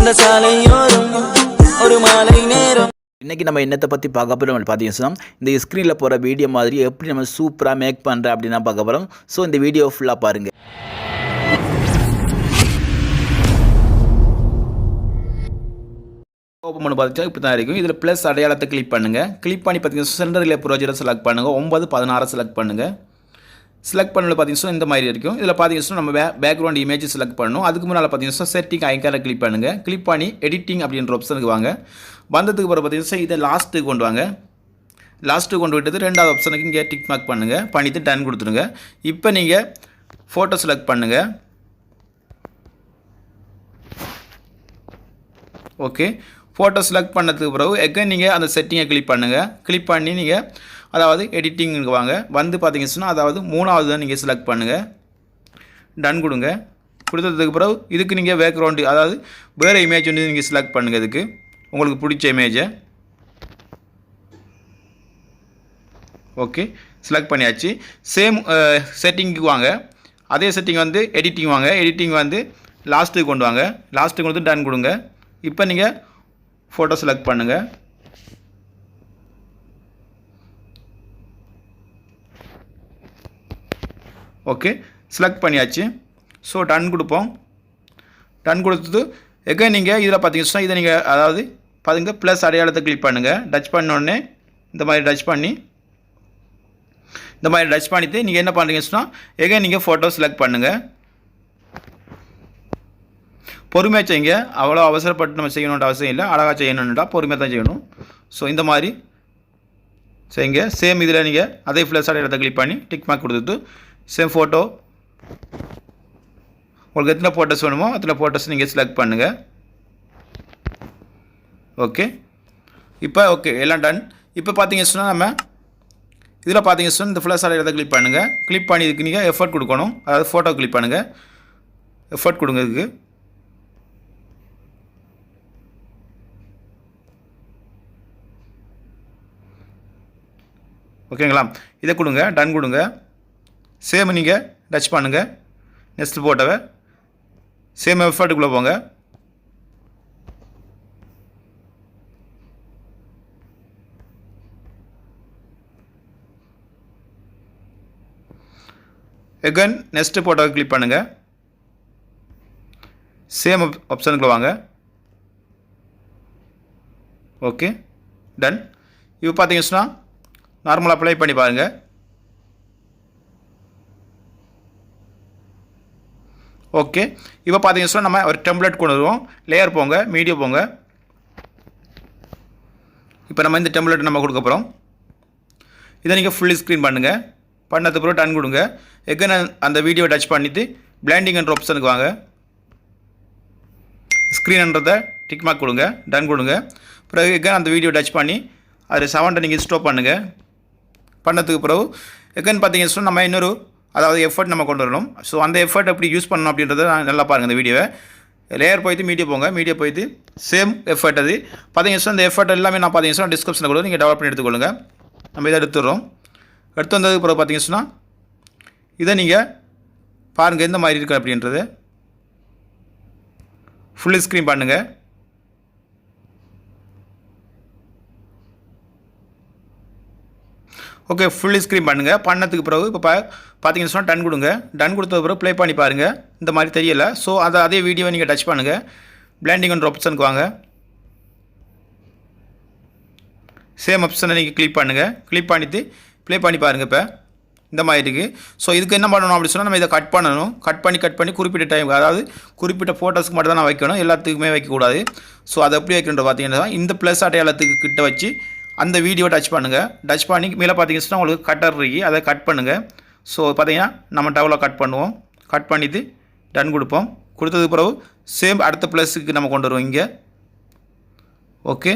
அந்த சாலையோரம் ஒரு மாலை நேரம். இன்றைக்கி நம்ம என்னத்தை பற்றி பார்க்க போகிறோம் பார்த்தீங்கன்னா இந்த ஸ்க்ரீனில் போகிற வீடியோ மாதிரி எப்படி நம்ம சூப்பராக மேக் பண்ணுறேன் அப்படின்னு தான் பார்க்க போகிறோம். ஸோ இந்த வீடியோ ஃபுல்லாக பாருங்கள். ஓப்பன் பண்ணி பார்த்துச்சா இப்போ தான் இருக்கும். இதில் ப்ளஸ் அடையாளத்தை கிளிக் பண்ணுங்கள். கிளிக் பண்ணி பார்த்தீங்கன்னா சென்டரில் ப்ரொஜெக்டை செலக்ட் பண்ணுங்கள். 9, 16 செலக்ட் பண்ணுங்கள். செலக்ட் பண்ணல பார்த்தீங்கன்னா இந்த மாதிரி இருக்கும். இதில் பார்த்தீங்கன்னா நம்ம பேக்ரவுண்ட் இமேஜ் செலக்ட் பண்ணணும். அதுக்கு முன்னால் பார்த்தீங்கன்னா செட்டிங் ஐக்கானை கிளிக் பண்ணுங்கள். கிளிக் பண்ணி எடிட்டிங் அப்படின்ற ஆப்ஷனுக்கு வாங்க. வந்ததுக்கு பிறகு பார்த்தீங்கன்னா இதை லாஸ்ட்டுக்கு கொண்டு வாங்க. லாஸ்ட்டுக்கு கொண்டு விட்டது ரெண்டாவது ஆப்ஷனுக்கு இங்கே டிக் மார்க் பண்ணுங்கள். பண்ணிவிட்டு டன் கொடுத்துருங்க. இப்போ நீங்கள் ஃபோட்டோ செலக்ட் பண்ணுங்கள். ஓகே, ஃபோட்டோ செலக்ட் பண்ணதுக்கு பிறகு எகைன் நீங்கள் அந்த செட்டிங்கை கிளிக் பண்ணுங்கள். கிளிக் பண்ணி நீங்கள் அதாவது எடிட்டிங்கு வாங்க. வந்து பார்த்தீங்கன்னா அதாவது மூணாவது தான் நீங்கள் செலக்ட் பண்ணுங்கள். டன் கொடுங்க. கொடுத்ததுக்கு பிறகு இதுக்கு நீங்கள் பேக்ரவுண்டு அதாவது வேறு இமேஜ் வந்து நீங்கள் செலக்ட் பண்ணுங்கள். இதுக்கு உங்களுக்கு பிடிச்ச இமேஜை ஓகே செலக்ட் பண்ணியாச்சு. சேம் செட்டிங்க்கு வாங்க. அதே செட்டிங் வந்து எடிட்டிங் வாங்க. எடிட்டிங் வந்து லாஸ்ட்டுக்கு கொண்டு வாங்க. லாஸ்ட்டுக்கு வந்து டன் கொடுங்க. இப்போ நீங்கள் ஃபோட்டோ செலக்ட் பண்ணுங்கள். ஓகே செலக்ட் பண்ணியாச்சு. ஸோ டன் கொடுப்போம். டன் கொடுத்தது எகைன் நீங்கள் இதில் பார்த்தீங்கன்னா இதை நீங்கள் அதாவது பார்த்தீங்கன்னா ப்ளஸ் அடையாளத்தை கிளிக் பண்ணுங்கள். டச் பண்ணோடனே இந்த மாதிரி டச் பண்ணிவிட்டு நீங்கள் என்ன பண்ணுறீங்கன்னா எகைன் நீங்கள் ஃபோட்டோ செலக்ட் பண்ணுங்கள். பொறுமையாக செய்யுங்க. அவ்வளோ அவசரப்பட்டு நம்ம செய்யணுன்ற அவசியம் இல்லை. அழகாக செய்யணுன்றா பொறுமையாக தான் செய்யணும். ஸோ இந்த மாதிரி செய்யுங்க. சேம் இதில் நீங்கள் அதே ப்ளஸ் அடையாளத்தை கிளிக் பண்ணி டிக் மார்க் கொடுத்துட்டு சேம் ஃபோட்டோ உங்களுக்கு எத்தனை ஃபோட்டோஸ் வேணுமோ அத்தனை ஃபோட்டோஸ் நீங்கள் செலக்ட் பண்ணுங்கள். ஓகே இப்போ ஓகே எல்லாம் டன். இப்போ பார்த்தீங்கன்னா நம்ம இதில் பார்த்தீங்கன்னா இந்த ப்ளஸ் அடையாளத்தை கிளிக் பண்ணுங்கள். கிளிக் பண்ணி இதுக்கு நீங்கள் எஃபர்ட் கொடுக்கணும். அதாவது ஃபோட்டோ கிளிக் பண்ணுங்கள். எஃபர்ட் கொடுங்க. இதுக்கு ஓகேங்களா? இதை கொடுங்க. டன் கொடுங்க. சேம் நீங்கள் டச் பண்ணுங்கள். நெக்ஸ்ட் போட்டவை சேம் எஃபர்ட்டுக்குள்ளே போங்க. எகன் நெக்ஸ்ட் போட்டோவை கிளிக் பண்ணுங்கள். சேம் ஆப்ஷனுக்குள்ளே வாங்க. Okay done. இப்போ பார்த்தீங்கன்னா நார்மலாக அப்ளை பண்ணி பாருங்கள். ஓகே இப்போ பார்த்தீங்கன்னா நம்ம ஒரு டெம்ப்ளேட் கொண்டு வருவோம். லேயர் போங்க, மீடியா போங்க. இப்போ நம்ம இந்த டெம்ப்ளேட் நம்ம கொடுக்க போகிறோம். இதை நீங்கள் ஃபுல்லி ஸ்க்ரீன் பண்ணுங்கள். பண்ணதுக்கு பிறகு டன் கொடுங்க. எகைன் அந்த வீடியோ டச் பண்ணிவிட்டு பிளண்டிங் என்ற ஆப்ஷனுக்கு வாங்க. ஸ்க்ரீன்ன்றதை டிக் மார்க் கொடுங்க. டன் கொடுங்க. பிறகு எகைன் அந்த வீடியோ டச் பண்ணி அது 7 நீங்கள் ஸ்டாப் பண்ணுங்கள். பண்ணதுக்கு பிறகு எகைன் பார்த்தீங்கன்னா நம்ம இன்னொரு அதாவது எஃபர்ட் நம்ம கொண்டு வரணும். ஸோ அந்த எஃபர்ட் எப்படி யூஸ் பண்ணணும் அப்படின்றத நல்லா பாருங்கள் இந்த வீடியோவை. லேயர் போய்ட்டு மீடியா போங்க. மீடியா போய்ட்டு சேம் எஃபர்ட் அது பார்த்தீங்கன்னா இந்த எஃபர்ட் எல்லாமே நான் பார்த்தீங்கன்னா டிஸ்கிரிப்ஷனில் கூட நீங்கள் டெவலப் பண்ணி எடுத்துக்கொள்ளுங்க. நம்ம இதை எடுத்துடுறோம். எடுத்து வந்ததுக்கு பிறகு பார்த்தீங்கன்னா இதை நீங்கள் பாருங்கள் எந்த மாதிரி இருக்குது அப்படின்றது. ஃபுல்லி ஸ்க்ரீன் பண்ணுங்கள். ஓகே ஃபுல்லி ஸ்க்ரீன் பண்ணுங்கள். பண்ணதுக்கு பிறகு இப்போ பார்த்தீங்கன்னா டன் கொடுங்க. டன் கொடுத்த பிறகு ப்ளே பண்ணி பாருங்கள். இந்த மாதிரி தெரியலை. ஸோ அதே வீடியோவை நீங்கள் டச் பண்ணுங்கள். பிளண்டிங் ஆப்ஷனுக்கு வாங்க. சேம் ஆப்ஷனை நீங்கள் கிளிக் பண்ணுங்கள். கிளிக் பண்ணிவிட்டு ப்ளே பண்ணி பாருங்கள். இப்போ இந்த மாதிரி இருக்குது. ஸோ இதுக்கு என்ன பண்ணணும் அப்படின்னு சொன்னால் நம்ம இதை கட் பண்ணணும். கட் பண்ணி குறிப்பிட்ட டைம் அதாவது குறிப்பிட்ட ஃபோட்டோஸ்க்கு மட்டும் தான் நான் வைக்கணும். எல்லாத்துக்குமே வைக்கக்கூடாது. ஸோ அதை எப்படி வைக்கணுன்ற பார்த்தீங்கன்னா இந்த ப்ளஸ் அடையாளத்துக்கு கிட்ட வச்சு அந்த வீடியோ டச் பண்ணுங்கள். டச் பண்ணி மேலே பார்த்தீங்கன்னா உங்களுக்கு கட்டர் இருக்கு. அதை கட் பண்ணுங்கள். ஸோ பார்த்தீங்கன்னா நம்ம டவலை கட் பண்ணுவோம். கட் பண்ணிவிட்டு டன் கொடுப்போம். கொடுத்தது பிறகு சேம் அடுத்த ப்ளஸுக்கு நம்ம கொண்டு வருவோம். இங்கே ஓகே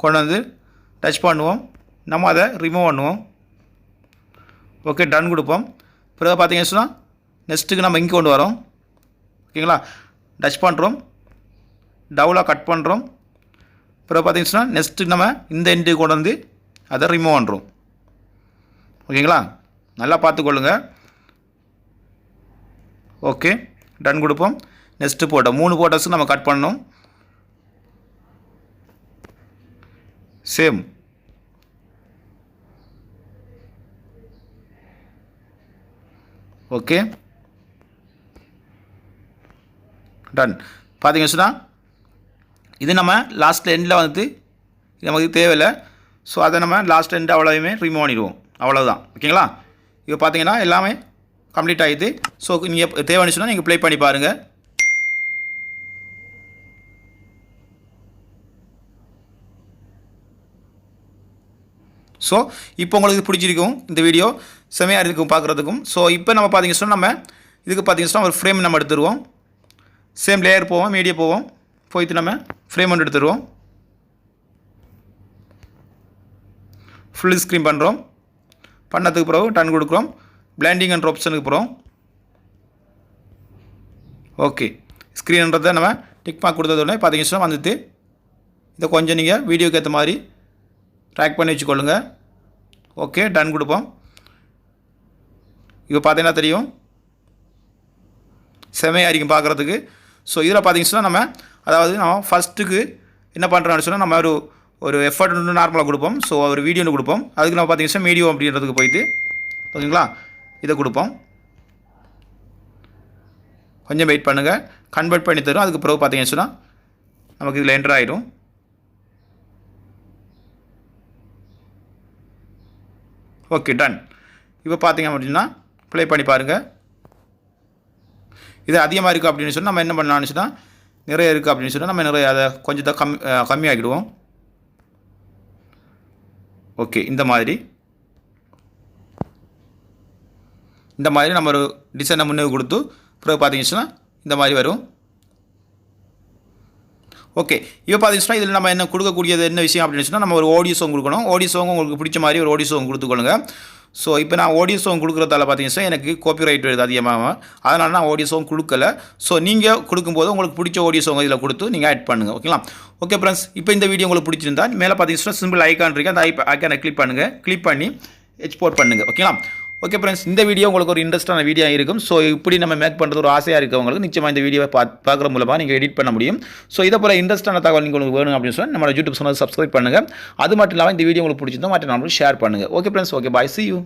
கொண்டு வந்து டச் பண்ணுவோம். நம்ம அதை ரிமூவ் பண்ணுவோம். ஓகே டன் கொடுப்போம். பிறகு பார்த்தீங்கன்னா நெக்ஸ்ட்டுக்கு நம்ம இங்கே கொண்டு வரோம். ஓகேங்களா? டச் பண்ணுறோம். டவலாக கட் பண்ணுறோம். பிறகு பார்த்தீங்கன்னா நெக்ஸ்ட்டு நம்ம இந்த எண்டுக்கு கொண்டு வந்து அதை ரிமூவ் பண்ணுறோம். ஓகேங்களா? நல்லா பார்த்துக்கொள்ளுங்க. ஓகே டன் கொடுப்போம். நெக்ஸ்ட்டு ஃபோட்டோ 3 ஃபோட்டோஸும் நம்ம கட் பண்ணணும். சேம். Okay, done. பார்த்தீங்கன்னு சொன்னால் இது நம்ம லாஸ்ட்டில் எண்டில் வந்து நமக்கு தேவையில்லை. ஸோ அதை நம்ம லாஸ்ட் எண்டு அவ்வளோவுமே ரிமூவ் பண்ணிடுவோம். அவ்வளோதான். ஓகேங்களா? இப்போ பார்த்தீங்கன்னா எல்லாமே கம்ப்ளீட் ஆகிடுது. ஸோ நீங்கள் தேவைன்னு சொன்னால் நீங்கள் ப்ளே பண்ணி பாருங்கள். ஸோ இப்போ உங்களுக்கு பிடிச்சிருக்கும் இந்த வீடியோ, செமையாக இருக்கும் பார்க்குறதுக்கும். ஸோ இப்போ நம்ம பார்த்தீங்கன்னு சொன்னால் நம்ம இதுக்கு பார்த்தீங்கன்னு சொன்னால் ஒரு ஃப்ரேம் நம்ம எடுத்துருவோம். சேம் லேயர் போவோம், மீடியா போவோம், போயிட்டு நம்ம ஃப்ரேம் ஒன்று எடுத்துருவோம். ஃபுல் ஸ்க்ரீன் பண்ணுறோம். பண்ணதுக்கு பிறகு டன் கொடுக்குறோம். பிளெண்டிங் அண்ட் ஆப்ஷனுக்கு போகிறோம். ஓகே, ஸ்க்ரீன்ன்றதை நம்ம டிக் மார்க் கொடுத்ததோடனே பார்த்தீங்கன்னு சொன்னால் வந்துட்டு இதை கொஞ்சம் நீங்கள் வீடியோக்கு ஏற்ற மாதிரி ட்ராக் பண்ணி வச்சுக்கொள்ளுங்க. ஓகே, டன் கொடுப்போம். இப்போ பார்த்தீங்கன்னா தெரியும், செமையாக இருக்கும் பார்க்குறதுக்கு. ஸோ இதில் பார்த்தீங்கன்னா நம்ம அதாவது நம்ம ஃபஸ்ட்டுக்கு என்ன பண்ணுறோம்னு சொன்னால் நம்ம ஒரு எஃபர்ட் ஒன்று நார்மலாக கொடுப்போம். ஸோ ஒரு வீடியோ ஒன்று கொடுப்போம். அதுக்கு நம்ம பார்த்தீங்கன்னா மீடியோ அப்படின்றதுக்கு போயிட்டு ஓகேங்களா இதை கொடுப்போம். கொஞ்சம் வெயிட் பண்ணுங்கள், கன்வெர்ட் பண்ணி தரும். அதுக்கு பிறகு பார்த்தீங்கன்னு சொன்னால் நமக்கு இதில் என்டர் ஆகிடும். Okay, done. இப்போ பார்த்தீங்க அப்படின்னா ப்ளே பண்ணி பாருங்கள். இது அதிகமாக இருக்குது அப்படின்னு சொன்னால் நம்ம என்ன பண்ணலாம்னு சொன்னால் நிறைய இருக்குது அப்படின்னு சொன்னால் நம்ம நிறைய அதை கொஞ்சத்தை கம்மியாகிடுவோம். ஓகே, இந்த மாதிரி நம்ம ஒரு டிசைனை முன்னே கொடுத்து பிறகு பார்த்தீங்கன்னா இந்த மாதிரி வரும். ஓகே, இப்போ பார்த்தீங்கன்னா இதில் நம்ம என்ன கொடுக்கக்கூடியது என்ன விஷயம் அப்படின்னு சொன்னால் நம்ம ஒரு ஆடியோ சாங் கொடுக்கணும். ஆடியோ சாங் உங்களுக்கு பிடிச்ச மாதிரி ஒரு ஆடியோ சாங் கொடுத்துக்கொள்ளுங்க. ஸோ இப்போ நான் ஆடியோ சாங் கொடுக்குறதால பார்த்தீங்கன்னா எனக்கு காப்பிரைட் வருது அதிகமாக, அதனால் நான் ஆடியோ சாங் கொடுக்கல. ஸோ நீங்கள் கொடுக்கும்போது உங்களுக்கு பிடிச்ச ஆடியோ சாங் இதில் கொடுத்து நீங்கள் ஆட் பண்ணுங்கள். ஓகேங்களா? ஓகே ஃப்ரெண்ட்ஸ், இப்போ இந்த வீடியோ உங்களுக்கு பிடிச்சிருந்தா மேலே பார்த்தீங்கன்னா சிம்பிள் ஐக்கான் இருக்குது, அந்த ஐக்கானை கிளிக் பண்ணுங்கள். கிளிக் பண்ணி எக்ஸ்போர்ட் பண்ணுங்கள். ஓகேங்களா? ஓகே ஃப்ரெண்ட்ஸ், இந்த வீடியோ உங்களுக்கு ஒரு இன்ட்ரெஸ்டான வீடியோ இருக்கும். ஸோ இப்படி நம்ம மேக் பண்ணுறது ஒரு ஆசையாக இருக்கவங்களுக்கு நிச்சயமாக இந்த வீடியோவை பார்க்குற மூலமாக நீங்கள் எடிட் பண்ண முடியும். ஸோ இதை போல் இன்ட்ரெஸ்டான தகவல் உங்களுக்கு வேணும் அப்படின்னு சொன்னால் நம்ம யூடியூப் சேனல் சப்ஸ்கிரைப் பண்ணுங்கள். அது மட்டும் இல்லாமல் இந்த வீடியோ உங்களுக்கு பிடிச்சிருந்தா மற்ற நம்மளுக்கு ஷேர் பண்ணுங்கள். Okay friends, okay, bye, see you.